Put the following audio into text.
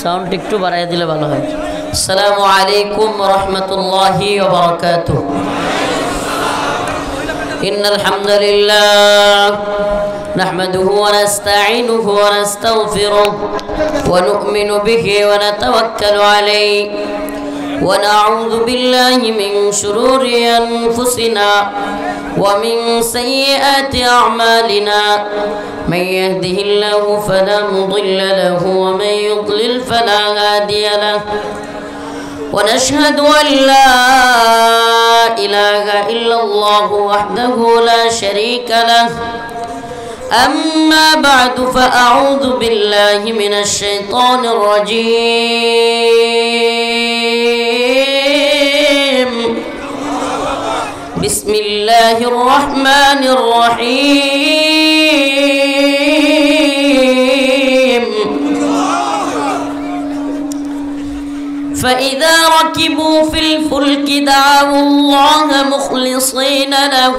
সাউন্ড একটু বাড়ায় দিলে ভালো হয়। আসসালামু আলাইকুম ওয়া রাহমাতুল্লাহি ওয়া বারাকাতুহু। ইন্নাল হামদুলিল্লাহ নাহমাদুহু ওয়া নাস্তাঈনুহু ওয়া নাস্তাগফিরুহু ওয়া নু'মিনু বিহি ওয়া নাতাওয়াক্কালু আলাইহি ওয়া না'উযু বিল্লাহি মিন শুরুরি আনফুসিনা ওয়া মিন সাইয়্যাতি আ'মালিনা من يهده الله فلا مضل له ومن يضلل فلا هادي له ونشهد أن لا إله إلا الله وحده لا شريك له أما بعد فأعوذ بالله من الشيطان الرجيم بسم الله الرحمن الرحيم فإذا ركبوا في الفلك دعوا الله مخلصين له